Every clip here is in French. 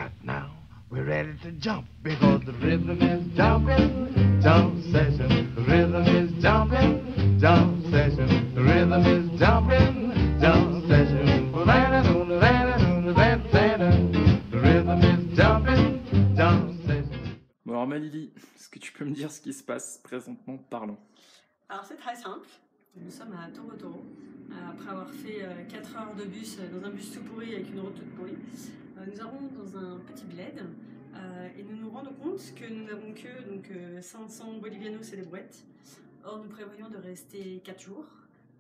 out now. We're ready to jump because the rhythm is jumping, jump session. The rhythm is jumping, jump session. The rhythm is jumping, jump session. The rhythm is jumping, jump session. Bon alors Malili, est-ce que tu peux me dire ce qui se passe présentement parlant? Alors c'est très simple, nous sommes à Toro, après avoir fait 4 heures de bus dans un bus tout pourri avec une route toute pourrie. Nous arrivons dans un petit bled et nous nous rendons compte que nous n'avons que 500 bolivianos et des brouettes. Or nous prévoyons de rester 4 jours,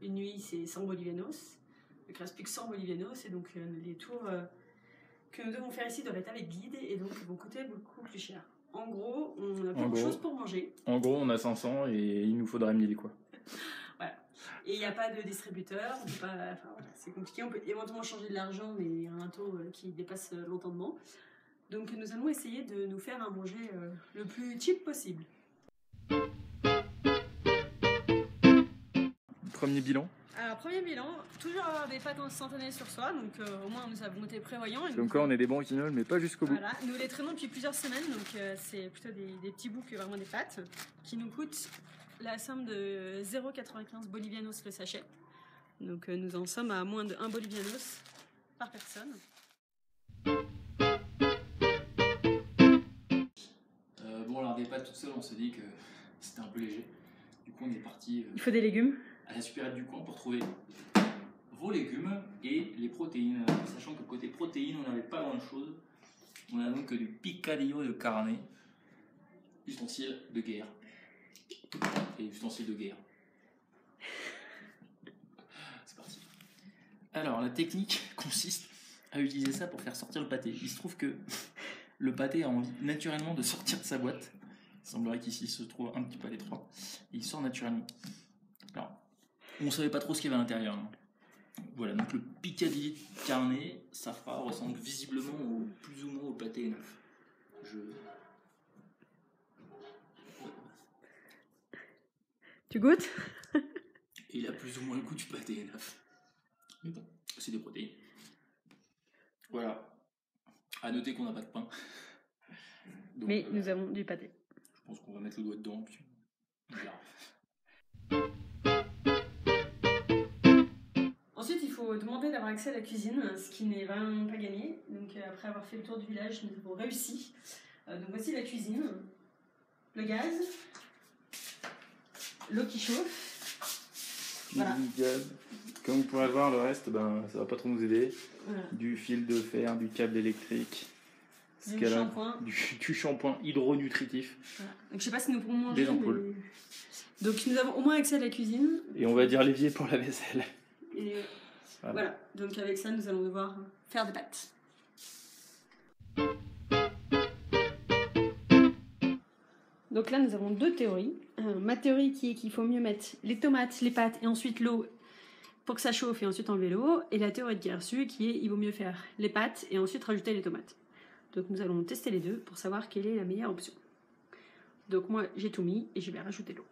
une nuit c'est 100 bolivianos, il ne reste plus que 100 bolivianos et donc les tours que nous devons faire ici doivent être avec guide et donc vont coûter beaucoup plus cher. En gros, on a beaucoup de choses pour manger. En gros, on a 500 et il nous faudrait 1000 quoi. Voilà. Et il n'y a pas de distributeur, voilà, c'est compliqué. On peut éventuellement changer de l'argent, mais il y a un taux qui dépasse l'entendement. Donc nous allons essayer de nous faire à manger le plus cheap possible. Premier bilan? Alors, premier bilan, toujours avoir des pâtes instantanées sur soi, donc au moins nous avons été prévoyants. Comme quoi on est des bons guignols, mais pas jusqu'au bout. Voilà, nous les traînons depuis plusieurs semaines, donc c'est plutôt des petits bouts que vraiment des pâtes, qui nous coûtent la somme de 0,95 bolivianos le sachet. Donc nous en sommes à moins de 1 bolivianos par personne. Bon alors des pâtes toutes seules, on s'est dit que c'était un peu léger. Du coup on est parti Il faut des légumes. À la supérette du coin pour trouver vos légumes et les protéines. Sachant que côté protéines, on n'avait pas grand chose. On a donc du picadillo de carne, ustensiles de guerre. Et ustensiles de guerre. C'est parti. Alors, la technique consiste à utiliser ça pour faire sortir le pâté. Il se trouve que le pâté a envie naturellement de sortir de sa boîte. Il semblerait qu'ici se trouve un petit peu à l'étroit. Et il sort naturellement. Alors, on ne savait pas trop ce qu'il y avait à l'intérieur. Voilà, donc le picadilly de carnet, ça ressemble visiblement plus ou moins au pâté neuf. Tu goûtes? Il a plus ou moins le goût du pâté neuf. Mais bon, c'est des protéines. Voilà. À noter qu'on n'a pas de pain. Donc, mais nous avons du pâté. Je pense qu'on va mettre le doigt dedans. Puis on verra. Ensuite, il faut demander d'avoir accès à la cuisine, ce qui n'est vraiment pas gagné. Donc, après avoir fait le tour du village, nous avons réussi. Donc, voici la cuisine, le gaz, l'eau qui chauffe. Voilà. Comme vous pourrez voir, le reste, ça va pas trop nous aider. Voilà. Du fil de fer, du câble électrique, Du shampoing. Du shampoing hydronutritif. Voilà. Donc, je sais pas si nous pourrons manger. Des ampoules. Mais... Donc, nous avons au moins accès à la cuisine. Et on va dire l'évier pour la vaisselle. Et voilà, donc avec ça, nous allons devoir faire des pâtes. Donc là, nous avons deux théories. Ma théorie qui est qu'il faut mieux mettre les tomates, les pâtes et ensuite l'eau pour que ça chauffe et ensuite enlever l'eau. Et la théorie de Guersu qui est il vaut mieux faire les pâtes et ensuite rajouter les tomates. Donc nous allons tester les deux pour savoir quelle est la meilleure option. Donc moi, j'ai tout mis et je vais rajouter l'eau.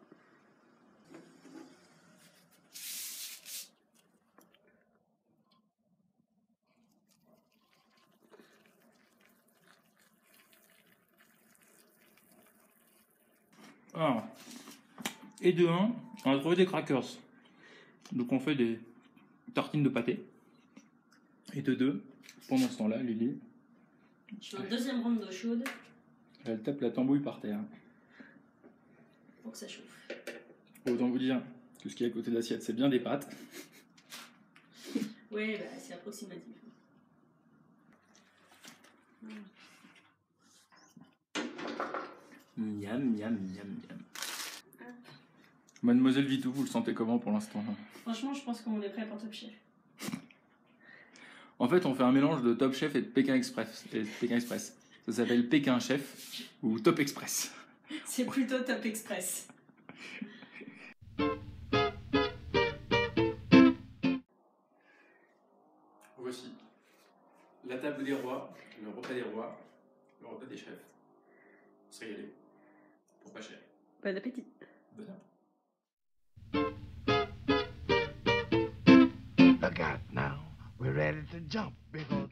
Alors, et de 1, on a trouvé des crackers. Donc on fait des tartines de pâté. Et de 2, pendant ce temps-là, Lily, Je fais un deuxième round d'eau chaude elle tape la tambouille par terre. pour que ça chauffe. Autant vous dire que ce qui est à côté de l'assiette, c'est bien des pâtes. Oui, c'est approximatif. Miam, miam, miam, miam. Mademoiselle Vitou, vous le sentez comment pour l'instant? Franchement, je pense qu'on est prêt pour Top Chef. En fait, on fait un mélange de Top Chef et de Pékin Express. Ça s'appelle Pékin Chef ou Top Express. C'est plutôt Top Express. Voici la table des rois, le repas des rois, le repas des chefs. On se régaler. Pour pas cher. Bon appétit. Bon appétit. Look out now, we're ready to jump because